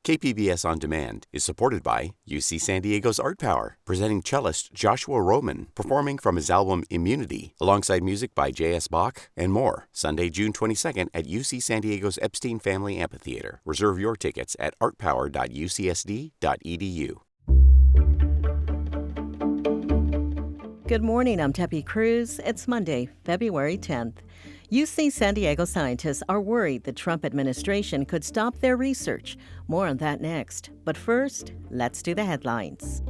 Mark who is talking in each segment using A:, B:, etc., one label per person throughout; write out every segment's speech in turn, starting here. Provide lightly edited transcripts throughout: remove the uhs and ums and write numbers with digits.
A: KPBS On Demand is supported by UC San Diego's Art Power, presenting cellist Joshua Roman, performing from his album Immunity, alongside music by J.S. Bach and more, Sunday, June 22nd at UC San Diego's Epstein Family Amphitheater. Reserve your tickets at artpower.ucsd.edu.
B: Good morning, I'm Tepe Cruz. It's Monday, February 10th. UC San Diego scientists are worried the Trump administration could stop their research. More on that next. But first, let's do the headlines.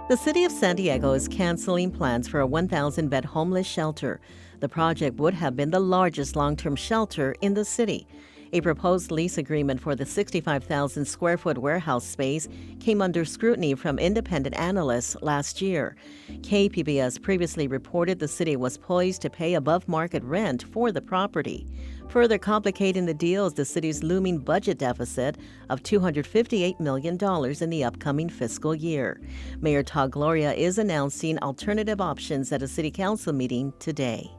B: The city of San Diego is canceling plans for a 1,000-bed homeless shelter. The project would have been the largest long-term shelter in the city. A proposed lease agreement for the 65,000-square-foot warehouse space came under scrutiny from independent analysts last year. KPBS previously reported the city was poised to pay above-market rent for the property. Further complicating the deal is the city's looming budget deficit of $258 million in the upcoming fiscal year. Mayor Todd Gloria is announcing alternative options at a city council meeting today.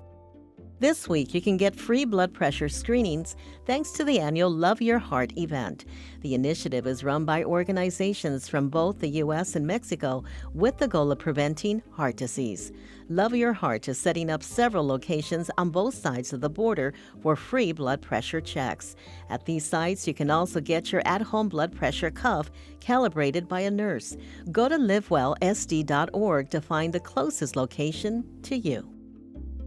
B: This week, you can get free blood pressure screenings thanks to the annual Love Your Heart event. The initiative is run by organizations from both the U.S. and Mexico with the goal of preventing heart disease. Love Your Heart is setting up several locations on both sides of the border for free blood pressure checks. At these sites, you can also get your at-home blood pressure cuff calibrated by a nurse. Go to livewellsd.org to find the closest location to you.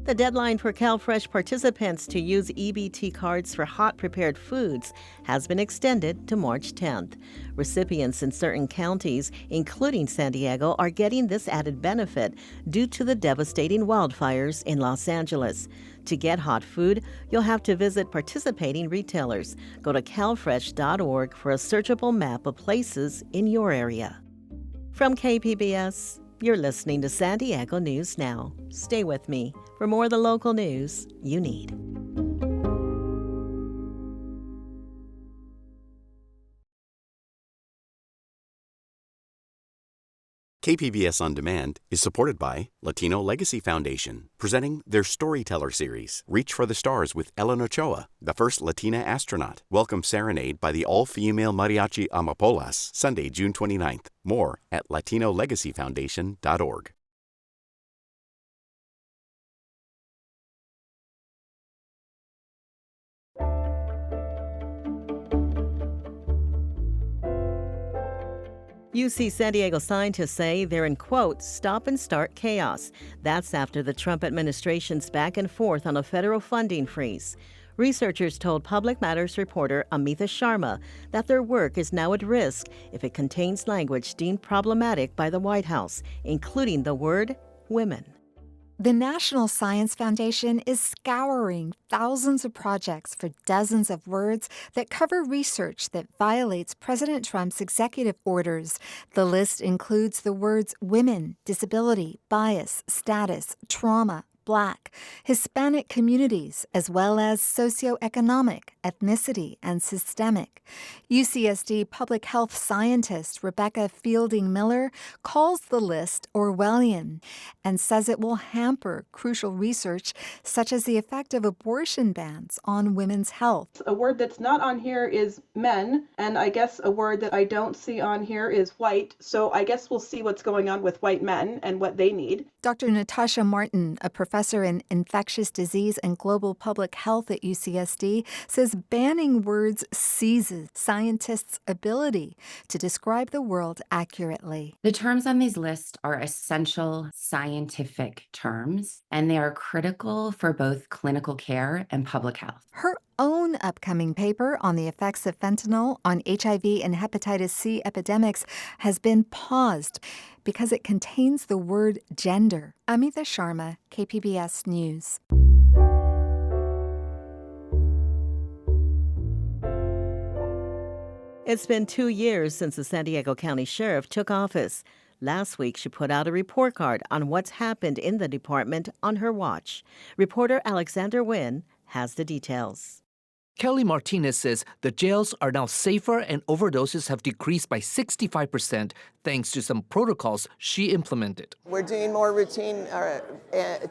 B: The deadline for CalFresh participants to use EBT cards for hot prepared foods has been extended to March 10th. Recipients in certain counties, including San Diego, are getting this added benefit due to the devastating wildfires in Los Angeles. To get hot food, you'll have to visit participating retailers. Go to calfresh.org for a searchable map of places in your area. From KPBS, you're listening to San Diego News Now. Stay with me for more of the local news you need.
A: KPBS On Demand is supported by Latino Legacy Foundation, presenting their Storyteller series, Reach for the Stars with Ellen Ochoa, the first Latina astronaut. Welcome Serenade by the all-female mariachi Amapolas, Sunday, June 29th. More at latinolegacyfoundation.org.
B: UC San Diego scientists say they're in, quote, stop and start chaos. That's after the Trump administration's back and forth on a federal funding freeze. Researchers told Public Matters reporter Amita Sharma that their work is now at risk if it contains language deemed problematic by the White House, including the word women.
C: The National Science Foundation is scouring thousands of projects for dozens of words that cover research that violates President Trump's executive orders. The list includes the words women, disability, bias, status, trauma, Black, Hispanic communities, as well as socioeconomic, ethnicity, and systemic. UCSD public health scientist Rebecca Fielding Miller calls the list Orwellian and says it will hamper crucial research such as the effect of abortion bans on women's health.
D: A word that's not on here is men, and I guess a word that I don't see on here is white, so I guess we'll see what's going on with white men and what they need.
C: Dr. Natasha Martin, a professor in infectious disease and global public health at UCSD, says banning words seizes scientists' ability to describe the world accurately.
E: The terms on these lists are essential scientific terms, and they are critical for both clinical care and public health.
C: Her own upcoming paper on the effects of fentanyl on HIV and hepatitis C epidemics has been paused because it contains the word gender. Amita Sharma, KPBS News.
B: It's been 2 years since the San Diego County Sheriff took office. Last week, she put out a report card on what's happened in the department on her watch. Reporter Alexander Nguyen has the details.
F: Kelly Martinez says the jails are now safer and overdoses have decreased by 65% thanks to some protocols she implemented.
G: We're doing more routine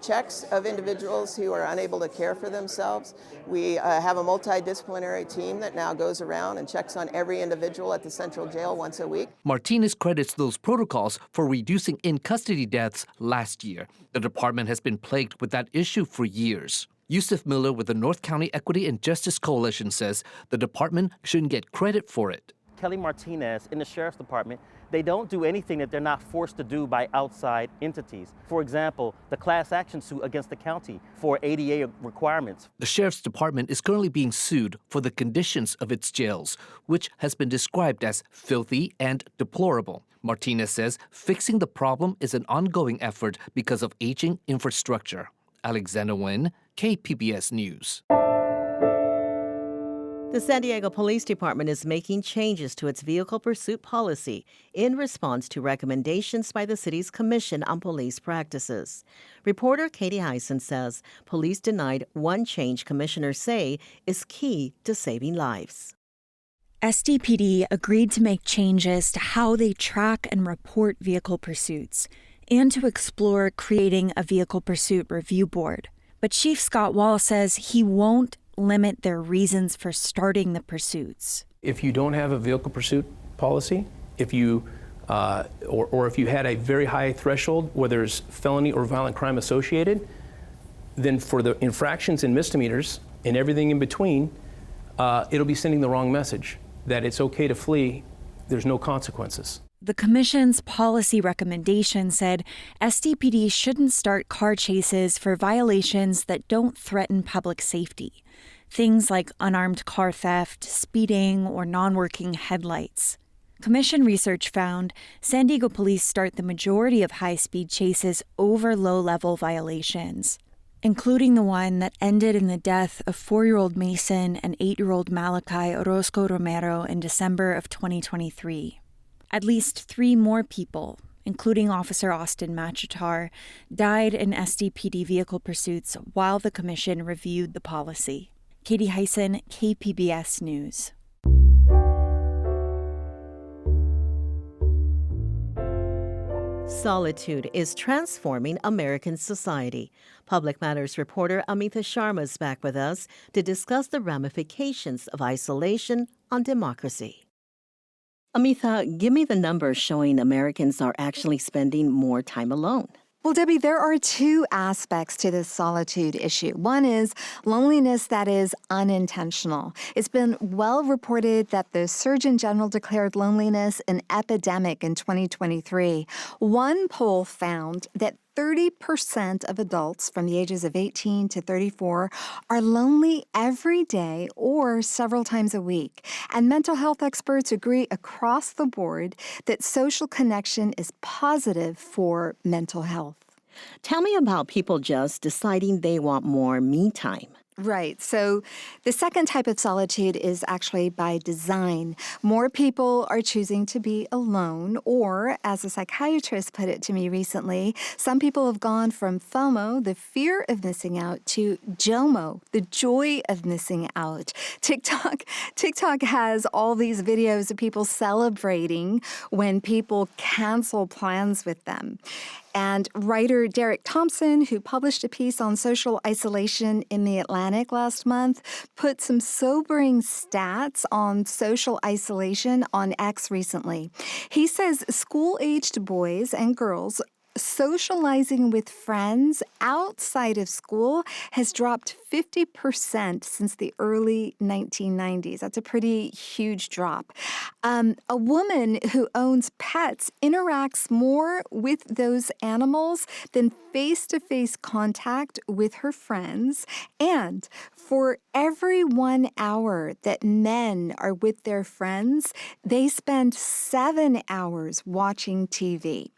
G: checks of individuals who are unable to care for themselves. We have a multidisciplinary team that now goes around and checks on every individual at the Central Jail once a week.
F: Martinez credits those protocols for reducing in-custody deaths last year. The department has been plagued with that issue for years. Yusuf Miller with the North County Equity and Justice Coalition says the department shouldn't get credit for it.
H: Kelly Martinez in the Sheriff's Department, they don't do anything that they're not forced to do by outside entities. For example, the class action suit against the county for ADA requirements.
F: The Sheriff's Department is currently being sued for the conditions of its jails, which has been described as filthy and deplorable. Martinez says fixing the problem is an ongoing effort because of aging infrastructure. Alexander Nguyen, KPBS News.
B: The San Diego Police Department is making changes to its vehicle pursuit policy in response to recommendations by the city's Commission on Police Practices. Reporter Katie Heisen says police denied one change commissioners say is key to saving lives.
I: SDPD agreed to make changes to how they track and report vehicle pursuits, and to explore creating a vehicle pursuit review board. But Chief Scott Wahl says he won't limit their reasons for starting the pursuits.
J: If you don't have a vehicle pursuit policy, if you or if you had a very high threshold where there's felony or violent crime associated, then for the infractions and misdemeanors and everything in between, it'll be sending the wrong message that it's okay to flee, there's no consequences.
I: The Commission's policy recommendation said SDPD shouldn't start car chases for violations that don't threaten public safety. Things like unarmed car theft, speeding, or non-working headlights. Commission research found San Diego police start the majority of high-speed chases over low-level violations, including the one that ended in the death of 4-year-old Mason and 8-year-old Malachi Orozco Romero in December of 2023. At least 3 more people, including Officer Austin Machitar, died in SDPD vehicle pursuits while the commission reviewed the policy. Katie Heisen, KPBS News.
B: Solitude is transforming American society. Public Matters reporter Amita Sharma is back with us to discuss the ramifications of isolation on democracy. Amitha, give me the numbers showing Americans are actually spending more time alone.
C: Well, Debbie, there are 2 aspects to this solitude issue. One is loneliness that is unintentional. It's been well reported that the Surgeon General declared loneliness an epidemic in 2023. One poll found that 30% of adults from the ages of 18 to 34 are lonely every day or several times a week. And mental health experts agree across the board that social connection is positive for mental health.
B: Tell me about people just deciding they want more me time.
C: Right. So the second type of solitude is actually by design. More people are choosing to be alone, or, as a psychiatrist put it to me recently, some people have gone from FOMO, the fear of missing out, to JOMO, the joy of missing out. TikTok has all these videos of people celebrating when people cancel plans with them. And writer Derek Thompson, who published a piece on social isolation in The Atlantic last month, put some sobering stats on social isolation on X recently. He says school-aged boys and girls socializing with friends outside of school has dropped 50% since the early 1990s. That's a pretty huge drop. A woman who owns pets interacts more with those animals than face-to-face contact with her friends. And for every 1 hour that men are with their friends, they spend 7 hours watching TV.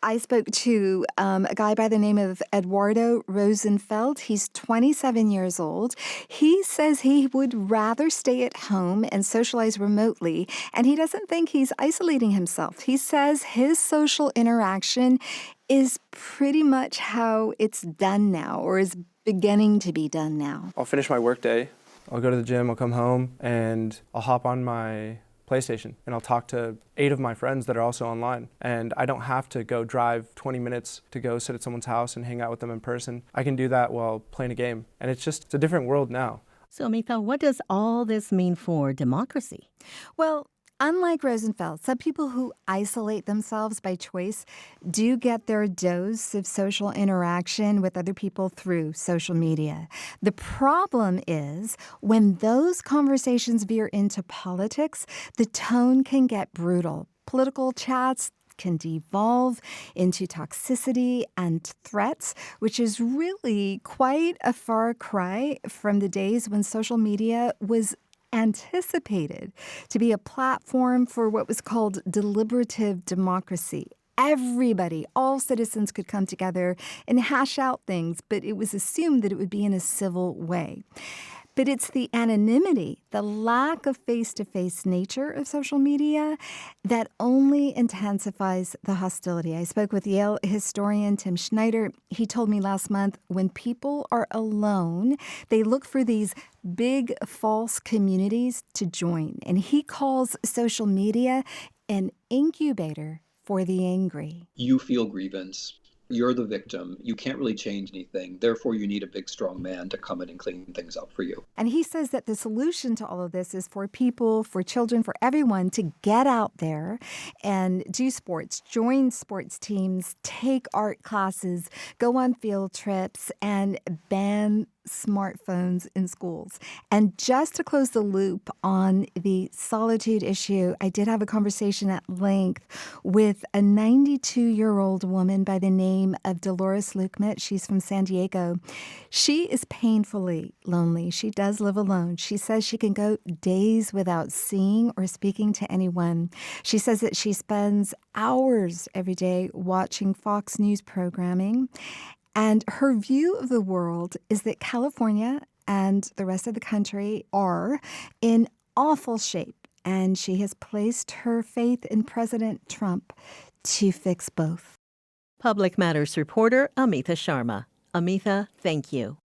C: I spoke to a guy by the name of Eduardo Rosenfeld. He's 27 years old. He says he would rather stay at home and socialize remotely, and he doesn't think he's isolating himself. He says his social interaction is pretty much how it's done now, or is beginning to be done now.
K: I'll finish my workday, I'll go to the gym, I'll come home, and I'll hop on my PlayStation and I'll talk to 8 of my friends that are also online. And I don't have to go drive 20 minutes to go sit at someone's house and hang out with them in person. I can do that while playing a game. And it's a different world now.
B: So, Amitha, what does all this mean for democracy?
C: Well, unlike Rosenfeld, some people who isolate themselves by choice do get their dose of social interaction with other people through social media. The problem is when those conversations veer into politics, the tone can get brutal. Political chats can devolve into toxicity and threats, which is really quite a far cry from the days when social media was anticipated to be a platform for what was called deliberative democracy. Everybody, all citizens could come together and hash out things, but it was assumed that it would be in a civil way. But it's the anonymity, the lack of face-to-face nature of social media that only intensifies the hostility. I spoke with Yale historian Tim Schneider. He told me last month when people are alone, they look for these big false communities to join. And he calls social media an incubator for the angry.
L: You feel grievance. You're the victim. You can't really change anything. Therefore, you need a big, strong man to come in and clean things up for you.
C: And he says that the solution to all of this is for people, for children, for everyone to get out there and do sports, join sports teams, take art classes, go on field trips, and ban smartphones in schools. And just to close the loop on the solitude issue, I did have a conversation at length with a 92-year-old woman by the name of Dolores Lukmet. She's from San Diego. She is painfully lonely. She does live alone. She says she can go days without seeing or speaking to anyone. She says that she spends hours every day watching Fox News programming. And her view of the world is that California and the rest of the country are in awful shape. And she has placed her faith in President Trump to fix both.
B: Public Matters reporter Amitha Sharma. Amitha, thank you.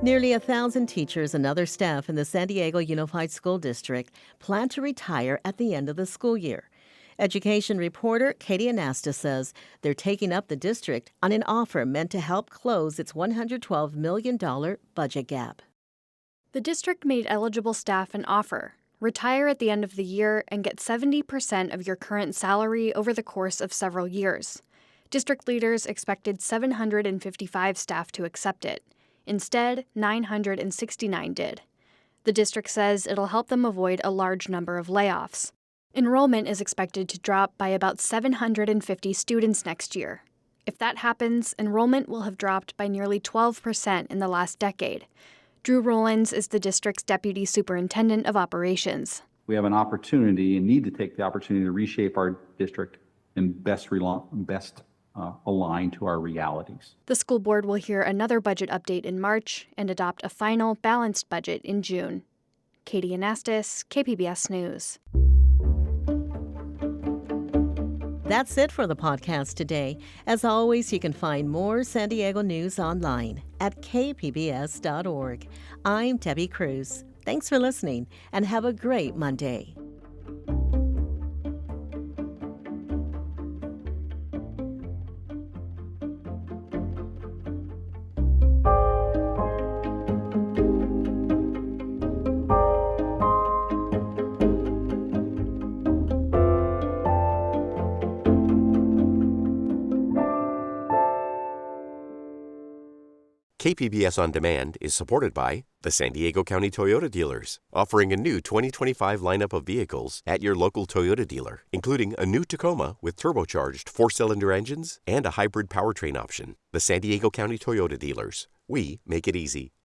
B: Nearly 1,000 teachers and other staff in the San Diego Unified School District plan to retire at the end of the school year. Education reporter Katie Anasta says they're taking up the district on an offer meant to help close its $112 million budget gap.
M: The district made eligible staff an offer: retire at the end of the year and get 70% of your current salary over the course of several years. District leaders expected 755 staff to accept it. Instead, 969 did. The district says it'll help them avoid a large number of layoffs. Enrollment is expected to drop by about 750 students next year. If that happens, enrollment will have dropped by nearly 12% in the last decade. Drew Rollins is the district's deputy superintendent of operations.
N: We have an opportunity and need to take the opportunity to reshape our district and best align to our realities.
M: The school board will hear another budget update in March and adopt a final balanced budget in June. Katie Anastas, KPBS News.
B: That's it for the podcast today. As always, you can find more San Diego news online at kpbs.org. I'm Debbie Cruz. Thanks for listening and have a great Monday.
A: KPBS On Demand is supported by the San Diego County Toyota dealers, offering a new 2025 lineup of vehicles at your local Toyota dealer, including a new Tacoma with turbocharged 4-cylinder engines and a hybrid powertrain option. The San Diego County Toyota dealers. We make it easy.